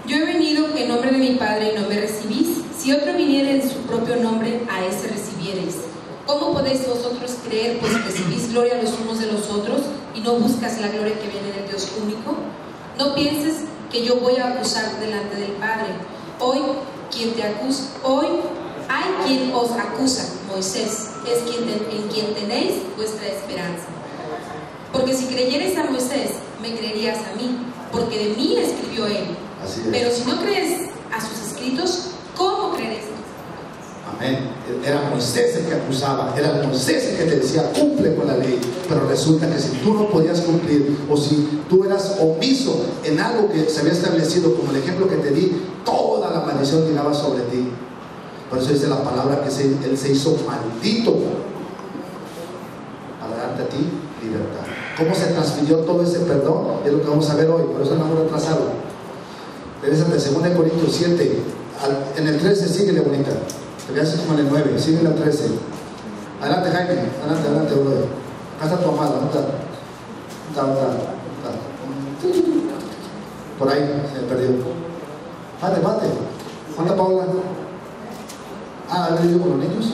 Yo he venido en nombre de mi Padre y no me recibís. Si otro viniere en su propio nombre, a ese recibiereis. ¿Cómo podéis vosotros creer, pues recibís gloria los unos de los otros y no buscas la gloria que viene del Dios único? No pienses que yo voy a acusar delante del Padre. Hoy hay quien os acusa, Moisés, es en quien tenéis vuestra esperanza. Porque si creyeres a Moisés, me creerías a mí, porque de mí escribió él. Pero si no crees a sus escritos, ¿cómo creeréis? Amén. Era Moisés el que acusaba, era Moisés el que te decía cumple con la ley, pero resulta que si tú no podías cumplir, o si tú eras omiso en algo que se había establecido, como el ejemplo que te di, toda la maldición llegaba sobre ti. Por eso dice la palabra que él se hizo maldito para darte a ti libertad. ¿Cómo se transfirió todo ese perdón? Es lo que vamos a ver hoy, por eso no vamos a retrasarlo. Regresate, 2 Corintios 7, en el 13, síguele bonita. Te veas como en el 9, síguele al 13. Adelante, Jaime, adelante, brother. Acá está tu amada, ¿dónde está? Por ahí, se me perdió. Mate. ¿Dónde está Paula? ¿Ha venido con los niños?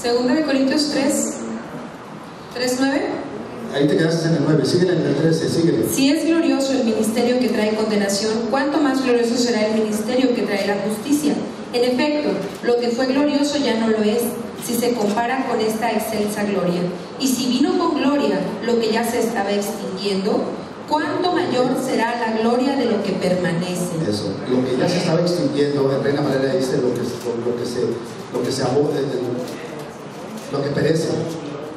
2 Corintios 3:9. Ahí te quedaste en el 9, síguele en el 13, síguele. Si es glorioso el ministerio que trae condenación, ¿cuánto más glorioso será el ministerio que trae la justicia? En efecto, lo que fue glorioso ya no lo es, si se compara con esta excelsa gloria. Y si vino con gloria lo que ya se estaba extinguiendo, ¿cuánto mayor será la gloria de lo que permanece? Eso, lo que ya se estaba extinguiendo, en Reina Valera dice lo que perece,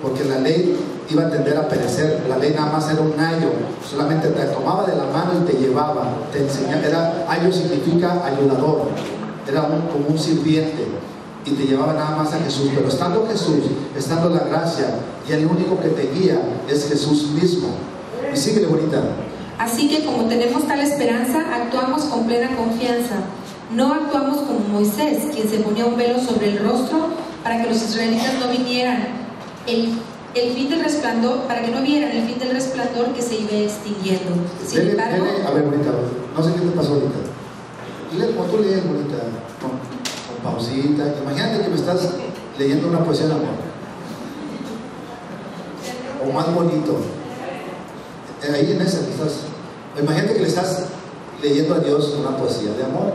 porque la ley iba a tender a perecer. La ley nada más era un ayo, solamente te tomaba de la mano y te llevaba, te enseñaba. Ayo significa ayudador, era como un sirviente, y te llevaba nada más a Jesús. Pero estando Jesús, estando la gracia, y el único que te guía es Jesús mismo. Y síguele bonita. Así que como tenemos tal esperanza, actuamos con plena confianza. No actuamos como Moisés, quien se ponía un velo sobre el rostro para que los israelitas no vieran el fin del resplandor, para que no vieran el fin del resplandor que se iba extinguiendo. Sin embargo, a ver, bonita, no sé qué te pasó ahorita. Como tú lees, bonita, con pausita. Imagínate que me estás leyendo una poesía de amor, o más bonito. Ahí en esa que estás. Imagínate que le estás leyendo a Dios una poesía de amor.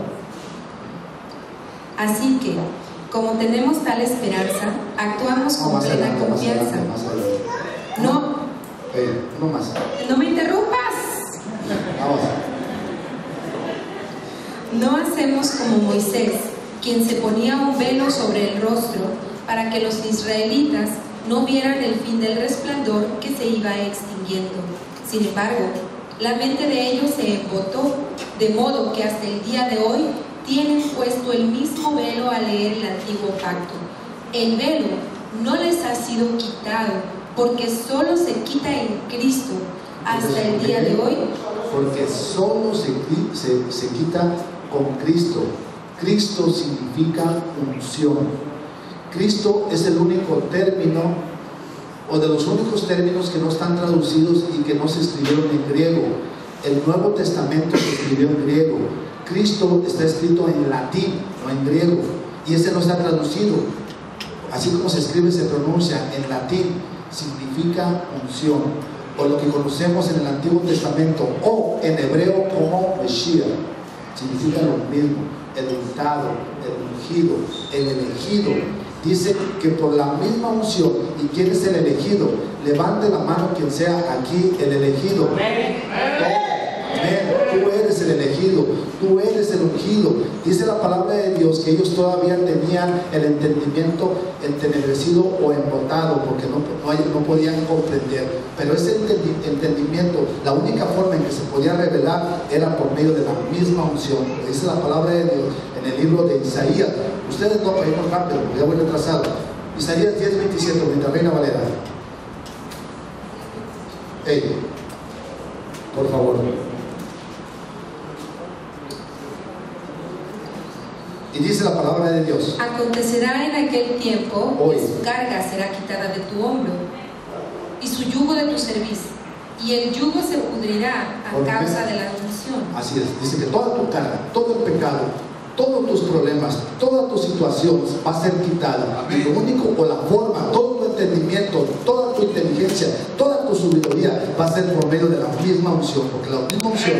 Así que, como tenemos tal esperanza, actuamos con plena confianza. No más. No me interrumpas. Vamos. No hacemos como Moisés, quien se ponía un velo sobre el rostro para que los israelitas no vieran el fin del resplandor que se iba extinguiendo. Sin embargo, la mente de ellos se embotó, de modo que hasta el día de hoy tienen puesto el mismo velo al leer el antiguo pacto. El velo no les ha sido quitado, porque solo se quita en Cristo hasta el día de hoy. Porque solo se quita con Cristo. Cristo significa unción. Cristo es el único término, o de los únicos términos que no están traducidos y que no se escribieron en griego. El Nuevo Testamento se escribió en griego. Cristo está escrito en latín, no en griego, y ese no está traducido. Así como se escribe, se pronuncia en latín, significa unción, o lo que conocemos en el Antiguo Testamento, o en hebreo como Mesías, significa lo mismo: el untado, el ungido, el elegido. Dice que por la misma unción. ¿Y quién es el elegido? Levante la mano quien sea aquí el elegido. Amén. Tú eres el elegido, tú eres el ungido. Dice la palabra de Dios que ellos todavía tenían el entendimiento entenebrecido o embotado, porque no podían comprender. Pero ese entendimiento, la única forma en que se podía revelar era por medio de la misma unción. Dice la palabra de Dios en el libro de Isaías. Ustedes no, vayamos rápido, ya voy retrasado. Isaías 10:27, mientras Reina Valera. Por favor. Y dice la palabra de Dios: acontecerá en aquel tiempo que su carga será quitada de tu hombro y su yugo de tu cerviz, y el yugo se pudrirá a causa de la unción. Así es, dice que toda tu carga, todo el pecado, todos tus problemas, toda tu situación va a ser quitada. Y lo único, o la forma, todo tu entendimiento, toda tu inteligencia, toda tu sabiduría va a ser por medio de la misma unción. Porque la misma unción,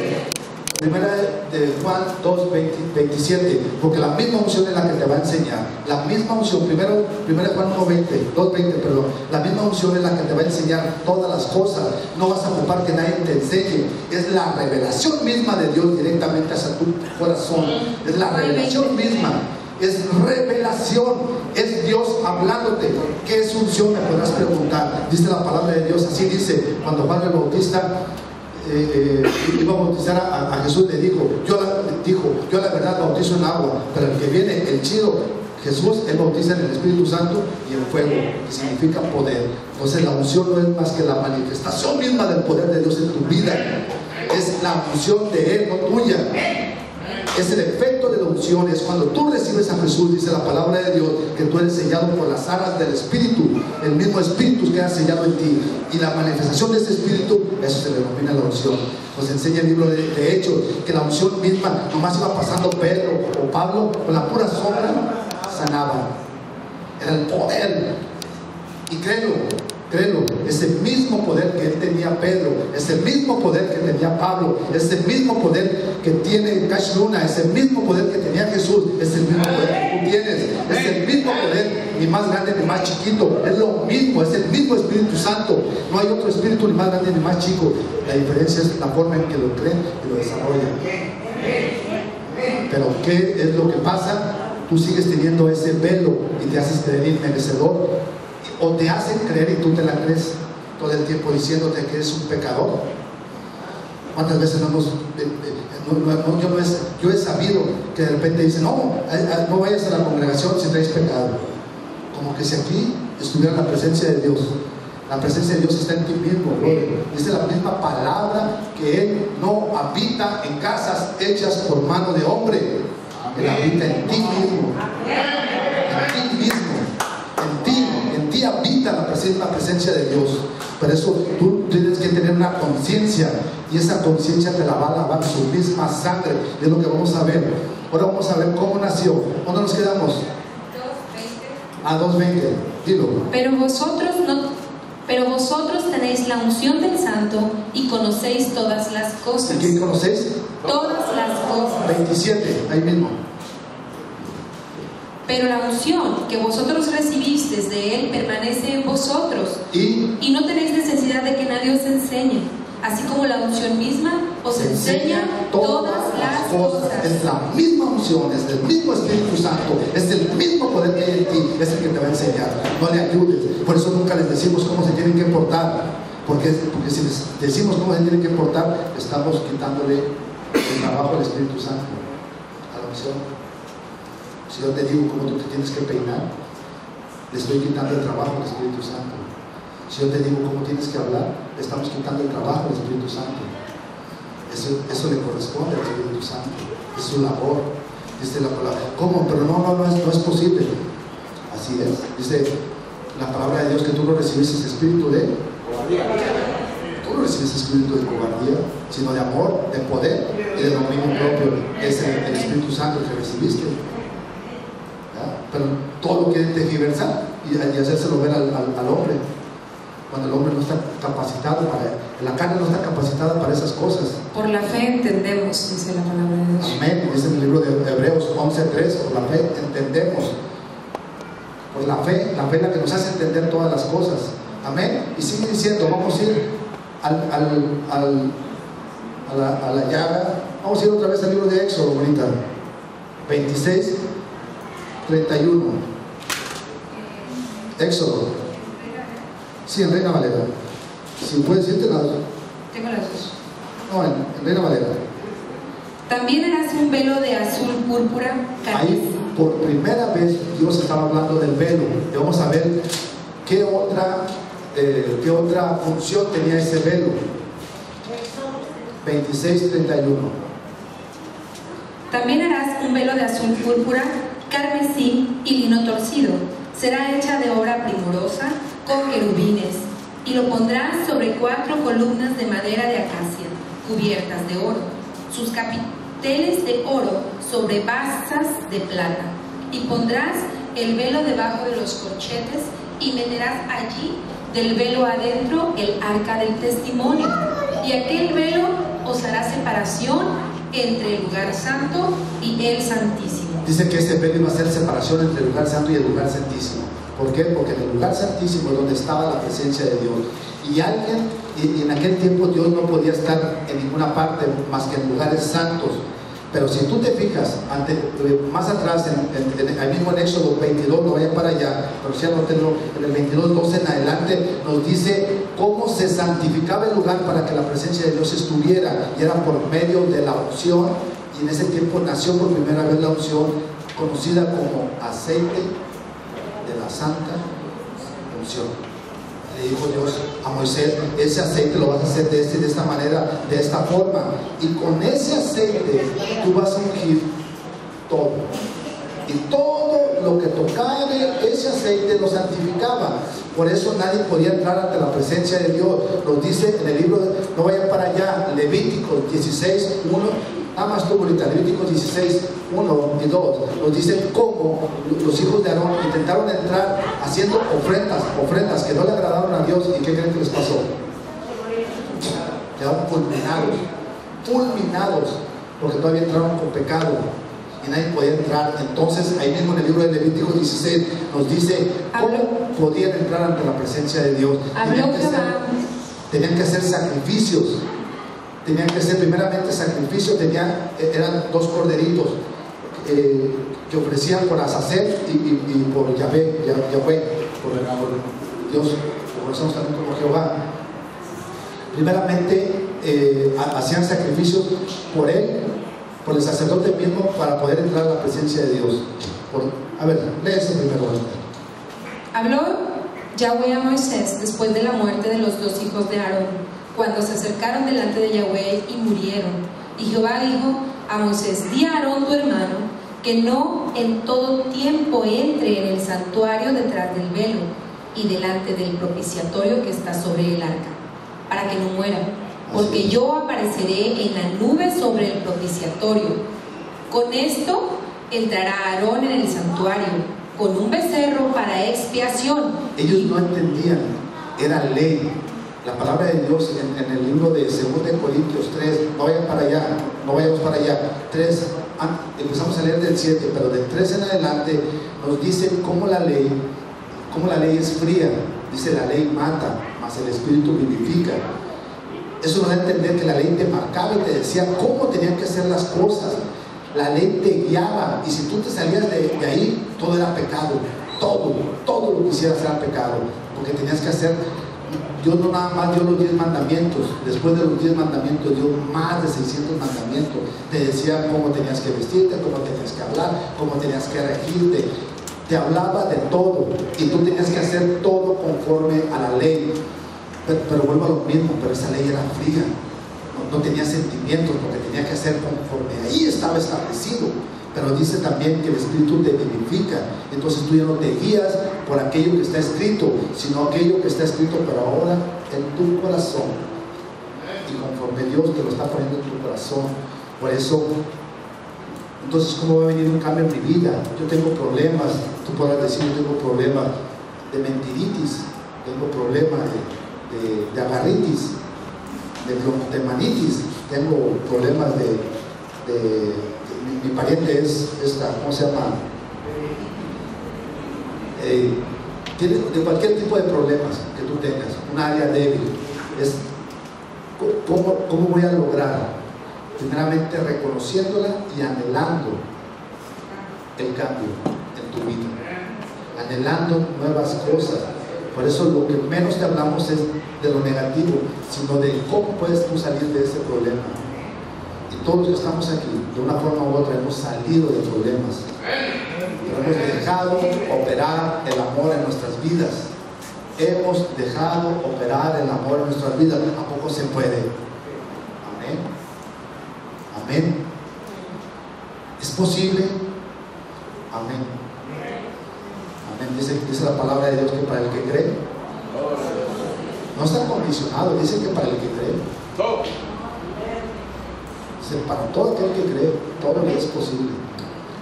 primera de Juan 2, 27, porque la misma unción es la que te va a enseñar. La misma unción, primera de Juan 2:20, perdón. La misma unción es la que te va a enseñar todas las cosas. No vas a ocupar que nadie te enseñe. Es la revelación misma de Dios directamente hacia tu corazón. Es la revelación misma. Es revelación. Es Dios hablándote. ¿Qué es unción? Me podrás preguntar. Dice la palabra de Dios, así dice, cuando Juan el Bautista iba a bautizar a Jesús, le dijo, yo la verdad bautizo en agua, pero el que viene, el chido, Jesús, él bautiza en el Espíritu Santo y en fuego, que significa poder. Entonces la unción no es más que la manifestación misma del poder de Dios en tu vida. Es la unción de Él, no tuya. Es el efecto de la unción. Es cuando tú recibes a Jesús, dice la palabra de Dios, que tú eres sellado por las alas del Espíritu. El mismo Espíritu queda sellado en ti. Y la manifestación de ese Espíritu, eso se denomina la unción. Nos enseña el libro de Hechos, que la unción misma, nomás iba pasando Pedro o Pablo, con la pura sombra, sanaba. Era el poder. Y créelo, ese mismo poder que él tenía Pedro, ese mismo poder que tenía Pablo, ese mismo poder que tiene Cash Luna, ese mismo poder que tenía Jesús, es el mismo poder que tú tienes. Es el mismo poder, ni más grande ni más chiquito. Es lo mismo, es el mismo Espíritu Santo. No hay otro espíritu ni más grande ni más chico. La diferencia es la forma en que lo creen y lo desarrollan. Pero ¿qué es lo que pasa? Tú sigues teniendo ese velo y te haces creer inmerecedor. O te hacen creer y tú te la crees todo el tiempo diciéndote que eres un pecador. ¿Cuántas veces yo he sabido que de repente dicen, no vayas a la congregación si traes pecado? Como que si aquí estuviera la presencia de Dios. La presencia de Dios está en ti mismo, brother. Dice la misma palabra que Él no habita en casas hechas por mano de hombre. Él habita en ti mismo. En ti mismo. En ti habita la presencia de Dios. Por eso tú tienes que tener una conciencia, y esa conciencia te la va a lavar su misma sangre. Y es lo que vamos a ver. Ahora vamos a ver cómo nació. ¿Dónde nos quedamos? 2:20. Dilo. Pero vosotros tenéis la unción del Santo y conocéis todas las cosas. ¿Y quién conocéis? Todas las cosas. 27, ahí mismo. Pero la unción que vosotros recibisteis de Él permanece en vosotros, y no tenéis necesidad de que nadie os enseñe. Así como la unción misma os enseña todas las cosas. Es la misma unción, es del mismo Espíritu Santo, es del mismo poder que hay en ti, es el que te va a enseñar. No le ayudes. Por eso nunca les decimos cómo se tienen que portar, porque si les decimos cómo se tienen que portar, estamos quitándole el trabajo al Espíritu Santo, a la unción. Si yo te digo cómo tú te tienes que peinar, le estoy quitando el trabajo al Espíritu Santo. Si yo te digo cómo tienes que hablar, le estamos quitando el trabajo al Espíritu Santo. Eso le corresponde al Espíritu Santo. Es su labor. Dice la palabra. ¿Cómo? Pero no es posible. Así es. Dice la palabra de Dios que tú no recibes ese espíritu de cobardía. Tú no recibes ese espíritu de cobardía, sino de amor, de poder y de dominio propio. Es el Espíritu Santo que recibiste. Pero todo lo quieren tergiversar y hacérselo ver al hombre, cuando el hombre no está capacitado la carne no está capacitada para esas cosas. Por la fe entendemos, dice la palabra de Dios. Amén, dice en el libro de Hebreos 11:3, por la fe entendemos. Por la fe es la que nos hace entender todas las cosas. Amén. Y sigue diciendo, vamos a ir a la llaga. Vamos a ir otra vez al libro de Éxodo, bonita. 26:31. Éxodo. Sí, en Reina Valera. Si puedes decirte las dos. Tengo las dos. No, en Reina Valera. También harás un velo de azul púrpura. Ahí por primera vez Dios estaba hablando del velo. Y vamos a ver qué otra función tenía ese velo. 26:31. También harás un velo de azul púrpura, carmesí y lino torcido. Será hecha de obra primorosa, con querubines, y lo pondrás sobre 4 columnas de madera de acacia, cubiertas de oro, sus capiteles de oro sobre basas de plata, y pondrás el velo debajo de los corchetes, y meterás allí del velo adentro el arca del testimonio, y aquel velo os hará separación entre el lugar santo y el santísimo. Dice que este velo iba a hacer separación entre el lugar santo y el lugar santísimo. ¿Por qué? Porque en el lugar santísimo es donde estaba la presencia de Dios. Y en aquel tiempo Dios no podía estar en ninguna parte más que en lugares santos. Pero si tú te fijas, más atrás, ahí mismo en Éxodo 22, no vayan para allá, pero sí anótenlo, en el 22, 12 en adelante, nos dice cómo se santificaba el lugar para que la presencia de Dios estuviera, y era por medio de la unción, y en ese tiempo nació por primera vez la unción, conocida como aceite de la santa unción. Le dijo Dios a Moisés: ese aceite lo vas a hacer de esta manera, de esta forma, y con ese aceite tú vas a ungir todo, y todo lo que tocare ese aceite lo santificaba. Por eso nadie podía entrar ante la presencia de Dios. Nos dice en el libro, no vayan para allá, Levíticos 16, 1, nada más tú ahorita, Levíticos 16, 1 y 2, nos dicen cómo los hijos de Aarón intentaron entrar haciendo ofrendas que no le agradaron a Dios. ¿Y qué creen que les pasó? Quedaron fulminados, porque todavía entraron con pecado y nadie podía entrar. Entonces ahí mismo en el libro de Levíticos 16 nos dice cómo podían entrar ante la presencia de Dios. Tenían que hacer sacrificios. Tenían que hacer primeramente sacrificios. Eran 2 corderitos que ofrecían por Azazel y por Yahvé, por Dios, conocemos también como Jehová. Primeramente hacían sacrificios por él, por el sacerdote mismo, para poder entrar a la presencia de Dios. A ver, lee ese primero. Habló Yahvé a Moisés después de la muerte de los 2 hijos de Aarón, cuando se acercaron delante de Yahvé y murieron. Y Jehová dijo a Moisés: di a Aarón tu hermano que no en todo tiempo entre en el santuario detrás del velo y delante del propiciatorio que está sobre el arca, para que no muera, porque yo apareceré en la nube sobre el propiciatorio. Con esto entrará Aarón en el santuario, con un becerro para expiación. Ellos no entendían, era ley. La palabra de Dios en el libro de 2 Corintios 3, no vayamos para allá, 3, empezamos a leer del 7, pero del 3 en adelante nos dice cómo la ley es fría. Dice: la ley mata, mas el Espíritu vivifica. Eso nos da a entender que la ley te marcaba y te decía cómo tenían que hacer las cosas. La ley te guiaba, y si tú te salías de ahí, todo era pecado. Todo lo que hicieras era pecado, porque tenías que hacer. Dios no nada más dio los 10 mandamientos, después de los 10 mandamientos dio más de 600 mandamientos. Te decía cómo tenías que vestirte, cómo tenías que hablar, cómo tenías que regirte. Te hablaba de todo, y tú tenías que hacer todo conforme a la ley. Pero vuelvo a lo mismo, pero esa ley era fría, no tenía sentimientos, porque tenía que hacer conforme ahí estaba establecido. Pero dice también que el Espíritu te vivifica. Entonces tú ya no te guías por aquello que está escrito, sino aquello que está escrito, pero ahora en tu corazón, y conforme Dios te lo está poniendo en tu corazón. Por eso, entonces, ¿cómo va a venir un cambio en mi vida? Yo tengo problemas. Tú podrás decir: yo tengo problemas de mentiritis, tengo problemas de agarritis, de manitis, tengo problemas mi pariente es esta, ¿cómo se llama? Tiene de cualquier tipo de problemas que tú tengas, un área débil. Es ¿cómo voy a lograr? Primeramente reconociéndola y anhelando el cambio en tu vida, anhelando nuevas cosas. Por eso lo que menos te hablamos es de lo negativo, sino de cómo puedes tú salir de ese problema. Y todos los que estamos aquí, de una forma u otra, hemos salido de problemas, pero hemos dejado operar el amor en nuestras vidas. Hemos dejado operar el amor en nuestras vidas. ¿A poco se puede? Amén. Amén. ¿Es posible? Amén. Amén. Dice la palabra de Dios que para el que cree, No está condicionado, dice que para el que cree. Dice, para todo aquel que cree, todo le es posible.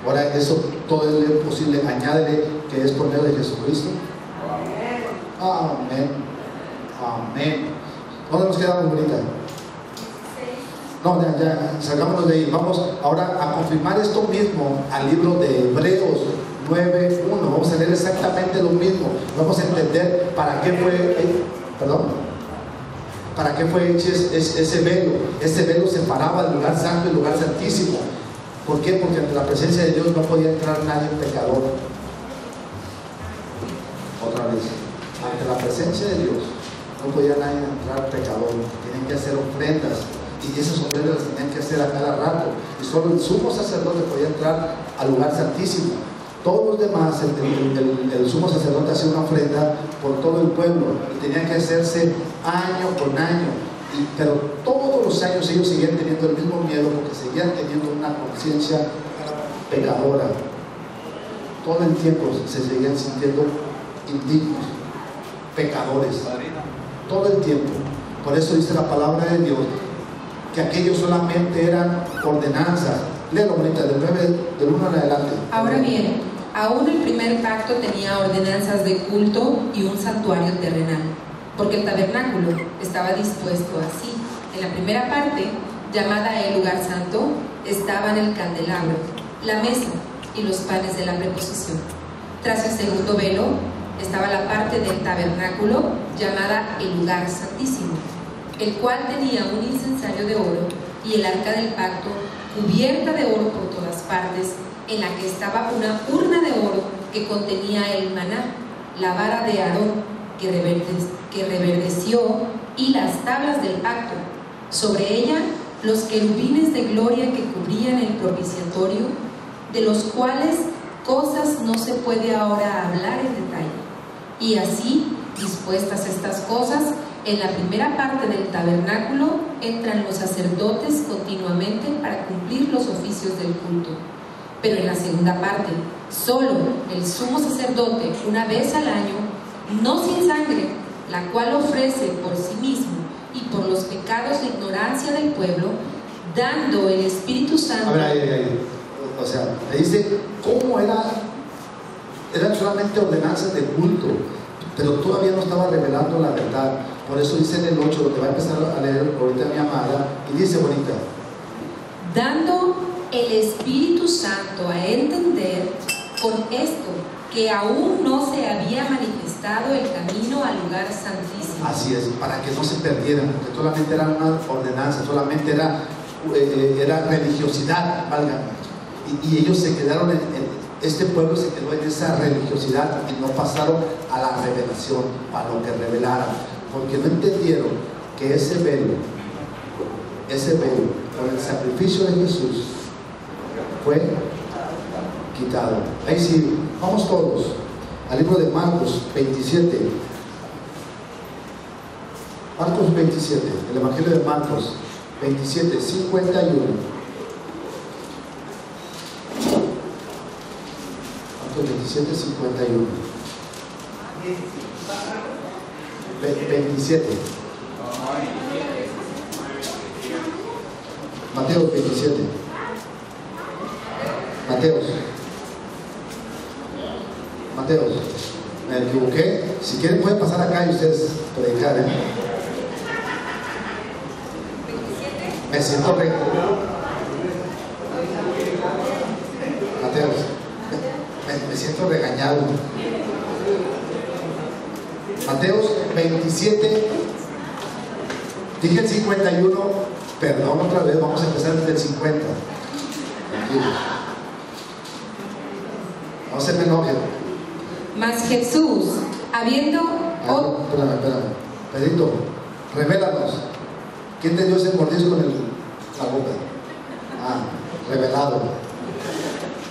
Ahora eso, todo le es posible, añádele que es por medio de Jesucristo. Amén. Amén. ¿Dónde nos quedamos ahorita? No, ya, salgámonos de ahí. Vamos ahora a confirmar esto mismo al libro de Hebreos 9:1. Vamos a leer exactamente lo mismo. Vamos a entender para qué fue, para qué fue hecho ese velo. Ese velo separaba el lugar santo y el lugar santísimo. ¿Por qué? Porque ante la presencia de Dios no podía entrar nadie pecador. Otra vez, ante la presencia de Dios no podía nadie entrar pecador. Tienen que hacer ofrendas, y esas ofrendas las tenían que hacer a cada rato, y solo el sumo sacerdote podía entrar al lugar santísimo. Todos los demás, el sumo sacerdote hacía una ofrenda por todo el pueblo, y tenía que hacerse año con año. Pero todos los años ellos seguían teniendo el mismo miedo, porque seguían teniendo una conciencia pecadora. Todo el tiempo se seguían sintiendo indignos, pecadores, todo el tiempo. Por eso dice la palabra de Dios que aquellos solamente eran ordenanzas. Léelo bonita, del 1 en adelante. Ahora bien, aún el primer pacto tenía ordenanzas de culto y un santuario terrenal, porque el tabernáculo estaba dispuesto así. En la primera parte, llamada el lugar santo, estaban el candelabro, la mesa y los panes de la preposición. Tras el segundo velo estaba la parte del tabernáculo llamada el lugar santísimo, el cual tenía un incensario de oro y el arca del pacto cubierta de oro por todas partes, en la que estaba una urna de oro que contenía el maná, la vara de Aarón que reverdeció y las tablas del pacto. Sobre ella los querubines de gloria que cubrían el propiciatorio, de los cuales cosas no se puede ahora hablar en detalle. Y así, dispuestas estas cosas, en la primera parte del tabernáculo entran los sacerdotes continuamente para cumplir los oficios del culto. Pero en la segunda parte, solo el sumo sacerdote una vez al año, no sin sangre, la cual ofrece por sí mismo y por los pecados de ignorancia del pueblo, dando el Espíritu Santo. A ver, ahí. O sea, le dice cómo eran solamente ordenanzas de culto, pero todavía no estaba revelando la verdad. Por eso dice en el 8, lo que va a empezar a leer ahorita mi amada, y dice bonita, dando el Espíritu Santo a entender con esto que aún no se había manifestado el camino al lugar santísimo. Así es, para que no se perdieran, porque solamente era una ordenanza, solamente era religiosidad, válgame. Y ellos se quedaron este pueblo se quedó en esa religiosidad y no pasaron a la revelación, a lo que revelaran, porque no entendieron que ese velo, con el sacrificio de Jesús, fue quitado. Ahí sí, vamos todos al libro de Marcos 27. Marcos 27, el Evangelio de Marcos 27, 51. 27, 51. 27. Mateo 27. Mateos. Me equivoqué. Si quieren pueden pasar acá y ustedes predicar, ¿eh? Me siento Mateos. Me siento regañado. Mateos 27. Dije el 51. Perdón otra vez. Vamos a empezar desde el 50. Tranquilo. No se me enojen. Mas Jesús, habiendo... Espérame. Pedrito, revélanos. ¿Quién te dio ese mordisco en la boca? Revelado.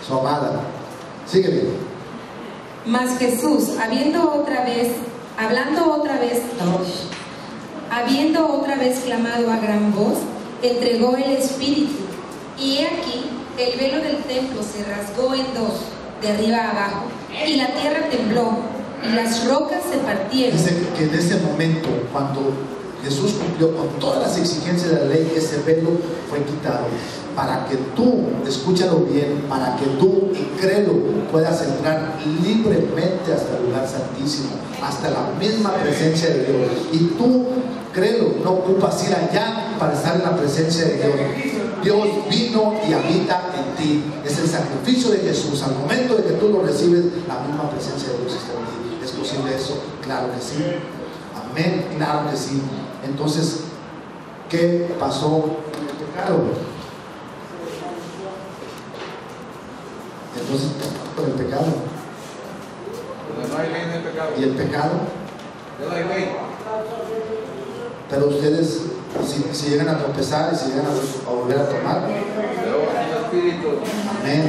Su amada. Sígueme. Mas Jesús, habiendo otra vez clamado a gran voz, entregó el Espíritu. Y he aquí, el velo del templo se rasgó en dos, de arriba a abajo, y la tierra tembló, y las rocas se partieron. Dice que en ese momento, cuando Jesús cumplió con todas las exigencias de la ley, ese velo fue quitado para que tú, escúchalo bien, para que tú, incrédulo, puedas entrar libremente hasta el lugar santísimo, hasta la misma presencia de Dios. Y tú, créelo, no ocupas ir allá para estar en la presencia de Dios. Dios vino y habita en ti. Es el sacrificio de Jesús. Al momento de que tú lo recibes, la misma presencia de Dios está en ti. ¿Es posible eso? Claro que sí. Amén, claro que sí. Entonces, ¿qué pasó con el pecado? Entonces, con el pecado. No hay ley en el pecado. ¿Y el pecado? No hay ley. Pero ustedes, si llegan a tropezar y si llegan a volver a tomar, amén.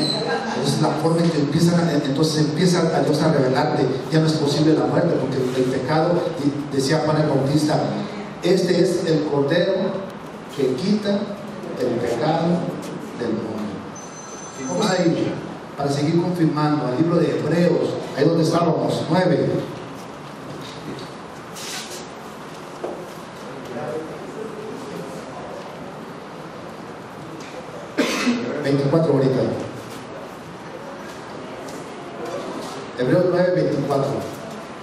Entonces la forma en que empieza a Dios a revelarte, ya no es posible la muerte, porque el pecado, decía Juan el Bautista, este es el Cordero que quita el pecado del mundo. Vamos a ir para seguir confirmando al libro de Hebreos, ahí donde estábamos, 9. 24 ahorita. Hebreos 9, 24.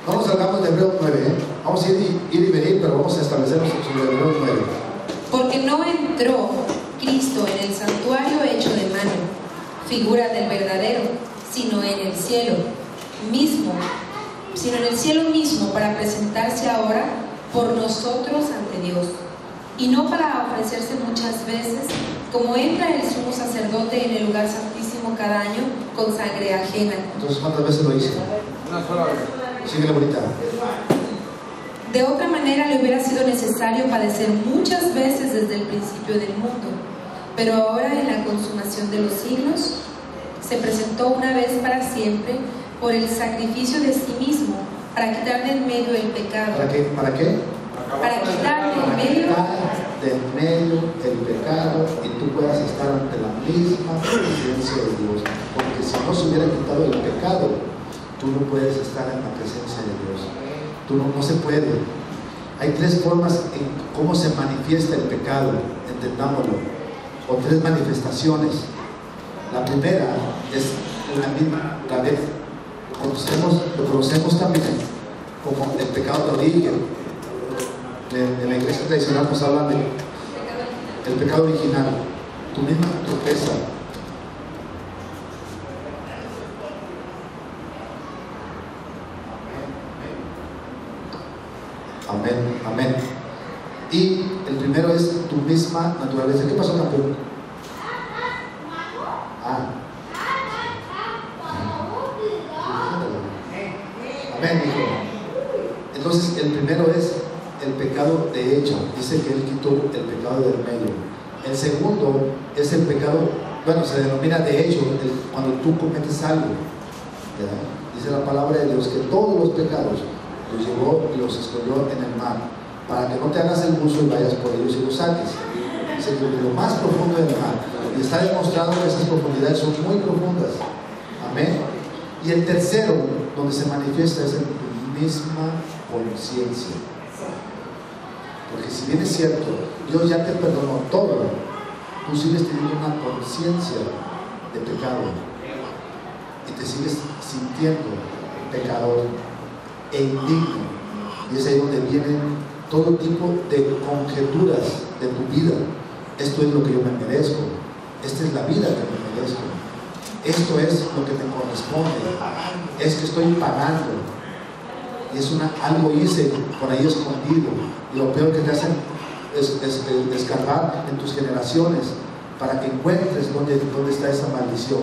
No nos salgamos de Hebreos 9, ¿eh? Vamos a ir y venir, pero vamos a establecernos sobre Hebreos 9. Porque no entró Cristo en el santuario hecho de mano, figura del verdadero, sino en el cielo mismo, para presentarse ahora por nosotros ante Dios, y no para ofrecerse muchas veces, como entra el sumo sacerdote en el lugar santísimo cada año con sangre ajena. Entonces, ¿cuántas veces lo hizo? Una sola vez. Síguele bonita. De otra manera le hubiera sido necesario padecer muchas veces desde el principio del mundo, pero ahora en la consumación de los siglos se presentó una vez para siempre por el sacrificio de sí mismo para quitar de en medio el pecado. ¿Para qué? ¿Para qué? Para quitar de en medio el pecado y tú puedas estar ante la misma presencia de Dios. Porque si no se hubiera quitado el pecado, tú no puedes estar en la presencia de Dios. Tú no se puede. Hay tres formas en cómo se manifiesta el pecado, entendámoslo, o tres manifestaciones. La primera es la misma, la vez lo conocemos también como el pecado de origen. En la iglesia tradicional nos hablan del pecado original. Tu misma torpeza. Amén, amén. Y el primero es tu misma naturaleza. ¿Qué pasó, campeón? Amén, hijo. Entonces, el primero es el pecado de hecho. Dice que Él quitó el pecado del medio. El segundo es el pecado, bueno, se denomina de hecho, cuando tú cometes algo. ¿Verdad? Dice la palabra de Dios que todos los pecados los llevó y los escondió en el mar, para que no te hagas el buzo y vayas por ellos y los saques. Dice que lo más profundo del mar, y está demostrado que esas profundidades son muy profundas. Amén. Y el tercero, donde se manifiesta, es en tu misma conciencia. Porque si bien es cierto, Dios ya te perdonó todo, tú sigues teniendo una conciencia de pecado y te sigues sintiendo pecador e indigno. Y es ahí donde vienen todo tipo de conjeturas de tu vida. Esto es lo que yo me merezco, esta es la vida que me merezco, esto es lo que me corresponde, es que estoy pagando. Y es algo hice por ahí escondido, y lo peor que te hacen es escarbar en tus generaciones para que encuentres dónde está esa maldición.